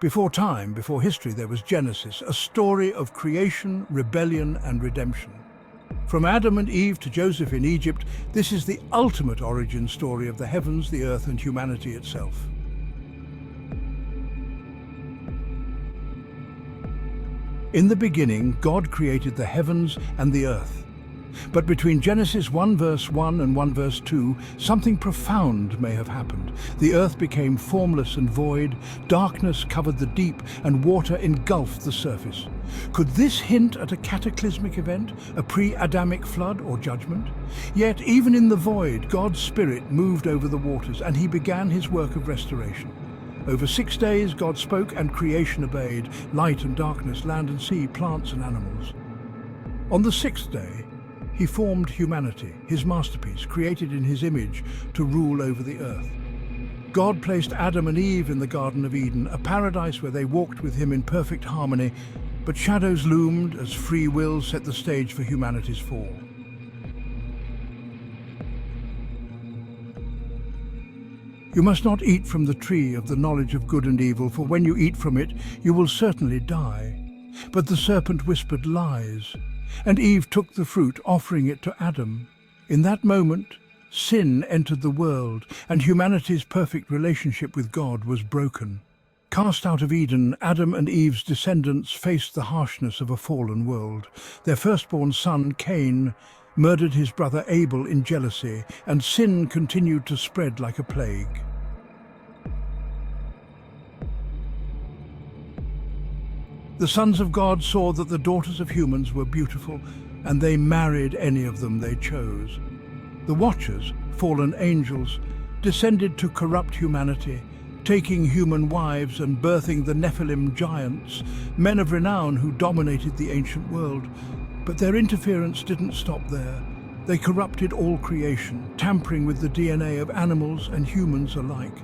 Before time, before history, there was Genesis, a story of creation, rebellion, and redemption. From Adam and Eve to Joseph in Egypt, this is the ultimate origin story of the heavens, the earth, and humanity itself. In the beginning, God created the heavens and the earth. But between Genesis 1 verse 1 and 1 verse 2, something profound may have happened. The earth became formless and void, darkness covered the deep, and water engulfed the surface. Could this hint at a cataclysmic event, a pre-Adamic flood or judgment? Yet, even in the void, God's Spirit moved over the waters, and he began his work of restoration. Over 6 days, God spoke, and creation obeyed, light and darkness, land and sea, plants and animals. On the 6th day, he formed humanity, his masterpiece, created in his image to rule over the earth. God placed Adam and Eve in the Garden of Eden, a paradise where they walked with him in perfect harmony, but shadows loomed as free will set the stage for humanity's fall. You must not eat from the tree of the knowledge of good and evil, for when you eat from it, you will certainly die. But the serpent whispered lies, and Eve took the fruit, offering it to Adam. In that moment, sin entered the world, and humanity's perfect relationship with God was broken. Cast out of Eden, Adam and Eve's descendants faced the harshness of a fallen world. Their firstborn son, Cain, murdered his brother Abel in jealousy, and sin continued to spread like a plague. The sons of God saw that the daughters of humans were beautiful, and they married any of them they chose. The Watchers, fallen angels, descended to corrupt humanity, taking human wives and birthing the Nephilim giants, men of renown who dominated the ancient world. But their interference didn't stop there. They corrupted all creation, tampering with the DNA of animals and humans alike.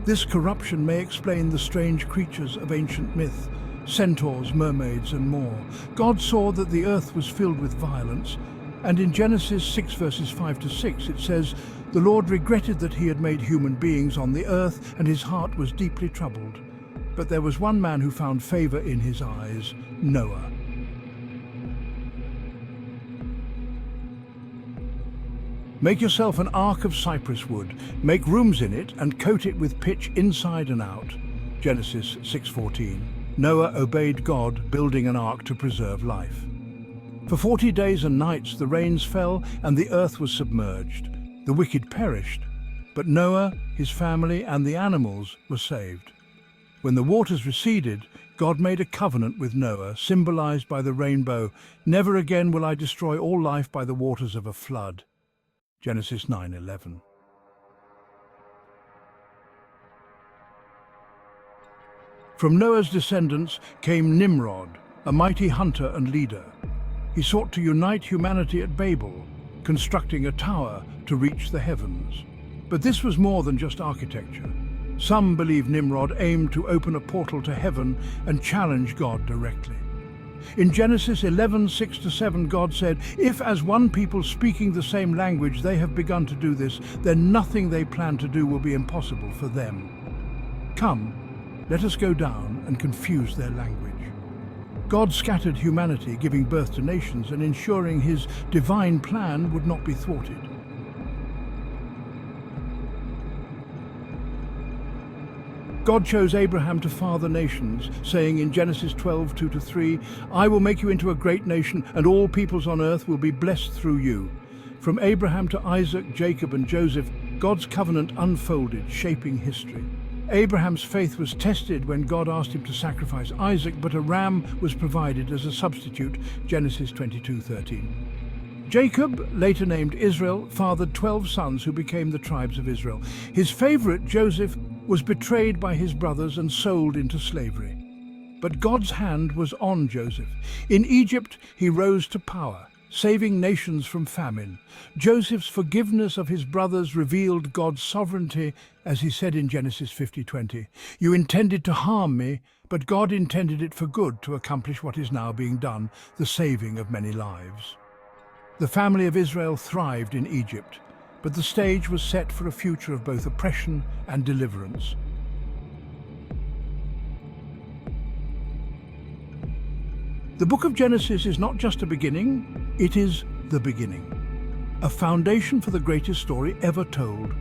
This corruption may explain the strange creatures of ancient myth, centaurs, mermaids, and more. God saw that the earth was filled with violence, and in Genesis 6 verses 5 to 6 it says, "The Lord regretted that he had made human beings on the earth, and his heart was deeply troubled. But there was one man who found favor in his eyes, Noah." Make yourself an ark of cypress wood, make rooms in it, and coat it with pitch inside and out. Genesis 6:14. Noah obeyed God, building an ark to preserve life. For 40 days and nights the rains fell, and the earth was submerged. The wicked perished, but Noah, his family, and the animals were saved. When the waters receded, God made a covenant with Noah, symbolized by the rainbow. "Never again will I destroy all life by the waters of a flood." Genesis 9:11. From Noah's descendants came Nimrod, a mighty hunter and leader. He sought to unite humanity at Babel, constructing a tower to reach the heavens. But this was more than just architecture. Some believe Nimrod aimed to open a portal to heaven and challenge God directly. In Genesis 11:6-7, God said, "If as one people speaking the same language they have begun to do this, then nothing they plan to do will be impossible for them. Come, let us go down and confuse their language." God scattered humanity, giving birth to nations and ensuring his divine plan would not be thwarted. God chose Abraham to father nations, saying in Genesis 12:2-3, "I will make you into a great nation, and all peoples on earth will be blessed through you." From Abraham to Isaac, Jacob, and Joseph, God's covenant unfolded, shaping history. Abraham's faith was tested when God asked him to sacrifice Isaac, but a ram was provided as a substitute, Genesis 22:13. Jacob, later named Israel, fathered 12 sons who became the tribes of Israel. His favorite, Joseph, was betrayed by his brothers and sold into slavery. But God's hand was on Joseph. In Egypt, he rose to power, saving nations from famine. Joseph's forgiveness of his brothers revealed God's sovereignty, as he said in Genesis 50:20, "You intended to harm me, but God intended it for good to accomplish what is now being done, the saving of many lives." The family of Israel thrived in Egypt, but the stage was set for a future of both oppression and deliverance. The book of Genesis is not just a beginning, it is the beginning. A foundation for the greatest story ever told.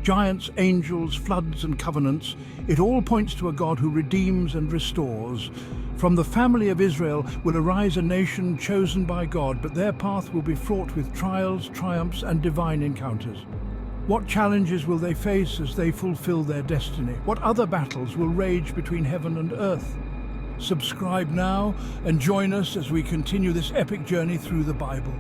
Giants, angels, floods and covenants, it all points to a God who redeems and restores. From the family of Israel will arise a nation chosen by God, but their path will be fraught with trials, triumphs and divine encounters. What challenges will they face as they fulfill their destiny? What other battles will rage between heaven and earth? Subscribe now and join us as we continue this epic journey through the Bible.